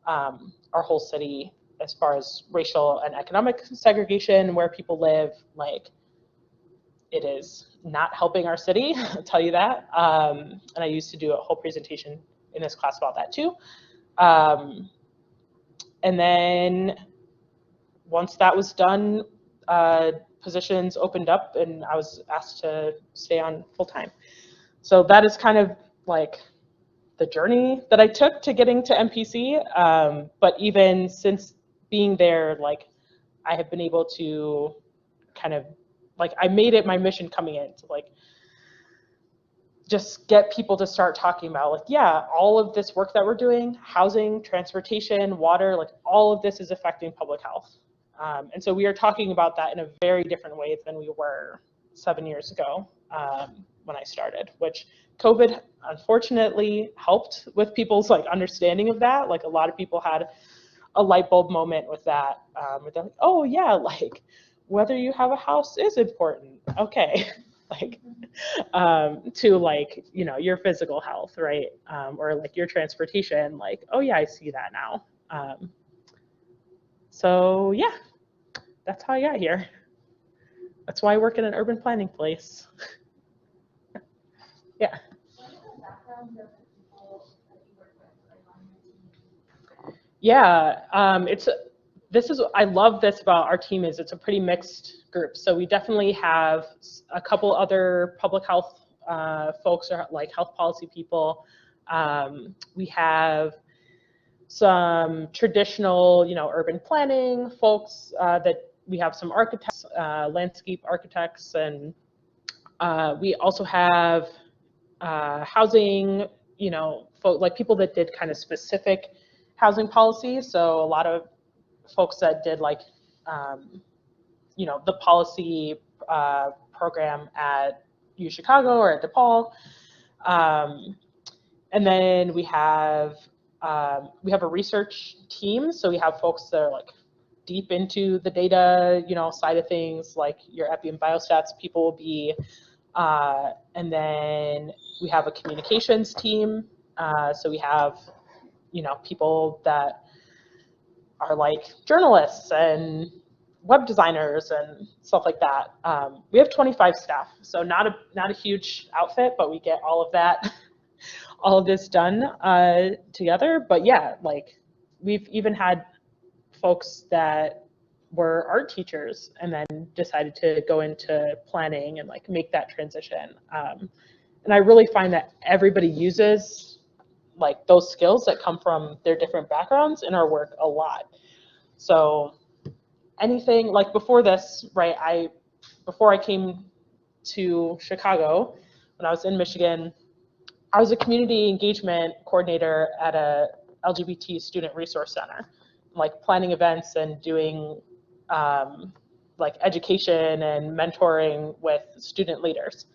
our whole city as far as racial and economic segregation, where people live? Like, it is not helping our city, I'll tell you that. And I used to do a whole presentation in this class about that too. And then once that was done, positions opened up and I was asked to stay on full time. So that is kind of like the journey that I took to getting to MPC. But even since being there, like, I have been able to kind of, like, I made it my mission coming in to, like, just get people to start talking about, like, yeah, all of this work that we're doing, housing, transportation, water, like, all of this is affecting public health. And so we are talking about that in a very different way than we were 7 years ago when I started, which COVID unfortunately helped with people's, like, understanding of that. Like, a lot of people had a light bulb moment with that. Where they're like, oh yeah, like, whether you have a house is important. Okay. Like, to, like, you know, your physical health, right? Or like your transportation, like, oh yeah, I see that now. So yeah, that's how I got here. That's why I work in an urban planning place. Yeah. What are the backgrounds of the people that you work with, like, on your team? Yeah, I love this about our team, is it's a pretty mixed group. So we definitely have a couple other public health folks, or like health policy people. We have some traditional, you know, urban planning folks that we have some architects, landscape architects, and we also have housing, you know, like people that did kind of specific housing policy. So a lot of folks that did, like, you know, the policy program at U Chicago or at DePaul. And then we have a research team. So we have folks that are, like, deep into the data, you know, side of things, like your epi and biostats people will be. And then we have a communications team. So we have, you know, people that are like journalists and web designers and stuff like that. We have 25 staff, so not a huge outfit, but we get all of that, all of this done together. But yeah, like, we've even had folks that were art teachers and then decided to go into planning and, like, make that transition. And I really find that everybody uses, like, those skills that come from their different backgrounds in our work a lot. So anything, like, before this, right, before I came to Chicago, when I was in Michigan, I was a community engagement coordinator at a LGBT student resource center. like planning events and doing like education and mentoring with student leaders.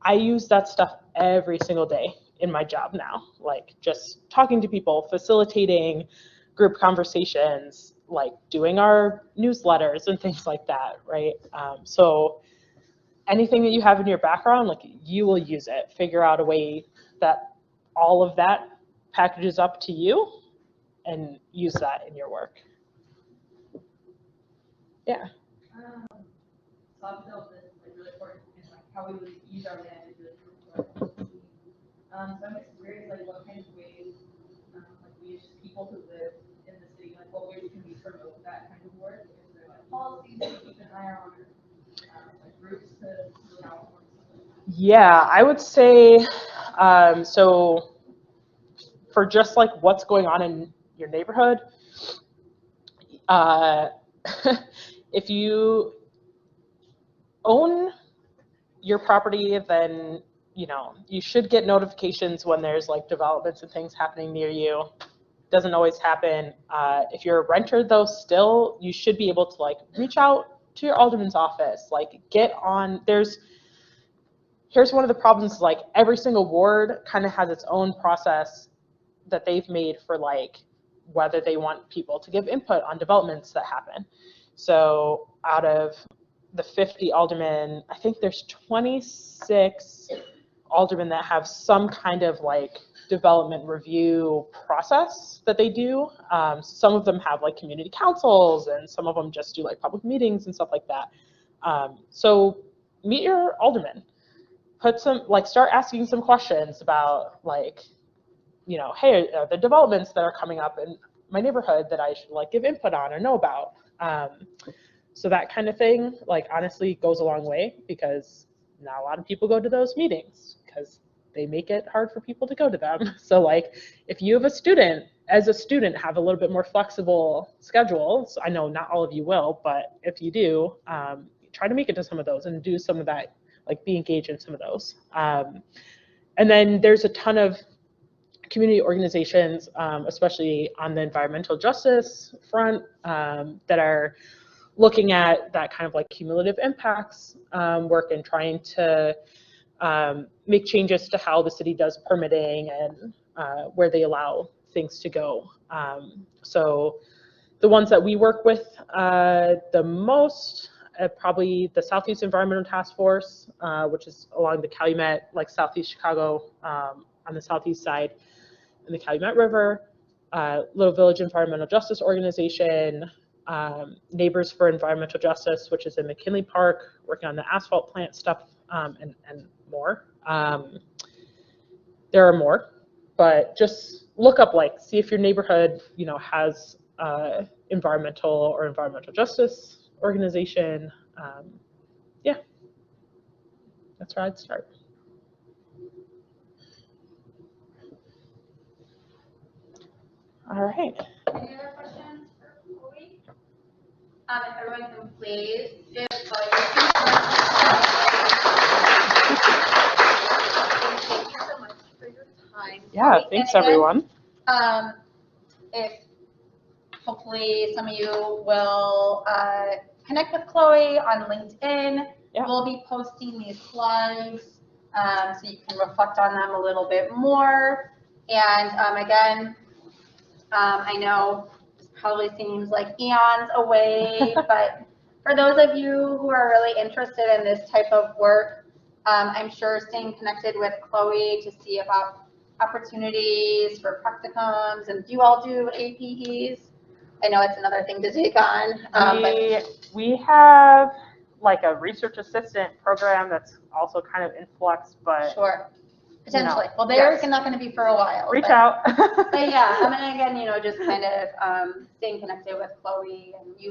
I use that stuff every single day in my job now, like just talking to people, facilitating group conversations, like doing our newsletters and things like that, right? So anything that you have in your background, like you will use it. Figure out a way that all of that packages up to you and use that in your work. Yeah. Soft skills is like really important in like how we would use our data to do it. So I'm just curious, like what kind of ways like we as people who live in the city, like what ways can we promote that kind of work? Is there like policies to keep an eye on, or like groups to look out for? Yeah, I would say so for just like what's going on in your neighborhood, if you own your property, then you should get notifications when there's like developments and things happening near you. Doesn't always happen. If you're a renter though, still you should be able to like reach out to your alderman's office, like get on. Here's one of the problems, like every single ward kind of has its own process that they've made for like whether they want people to give input on developments that happen. So out of the 50 aldermen, I think there's 26 aldermen that have some kind of like development review process that they do. Some of them have like community councils, and some of them just do like public meetings and stuff like that. So meet your alderman. Start asking some questions about like, hey, are there developments that are coming up in my neighborhood that I should like give input on or know about? So that kind of thing, like honestly goes a long way, because not a lot of people go to those meetings because they make it hard for people to go to them. So like if you have a student, as a student, have a little bit more flexible schedules. I know not all of you will, but if you do, try to make it to some of those and do some of that, like be engaged in some of those. And then there's a ton of community organizations, especially on the environmental justice front, that are looking at that kind of like cumulative impacts work and trying to make changes to how the city does permitting and where they allow things to go. So the ones that we work with the most, probably the Southeast Environmental Task Force, which is along the Calumet, like Southeast Chicago on the southeast side, in the Calumet River, Little Village Environmental Justice Organization, Neighbors for Environmental Justice, which is in McKinley Park, working on the asphalt plant stuff, and more. There are more, but just look up, like, see if your neighborhood, has environmental or environmental justice organization. Yeah, that's where I'd start. All right. Any other questions for Chloe? If everyone can please give Chloe Thank you so much for your time. Yeah, Chloe. thanks And again, everyone. If hopefully some of you will connect with Chloe on LinkedIn. Yeah. We'll be posting these slides so you can reflect on them a little bit more. And again, I know this probably seems like eons away, but for those of you who are really interested in this type of work, I'm sure staying connected with Chloe to see about opportunities for practicums. And do you all do APEs? I know it's another thing to take on. We have like a research assistant program that's also kind of in flux, but sure. Potentially. Well, they're not going to be for a while. Reach out. But yeah, I mean, again, just kind of staying connected with Chloe and you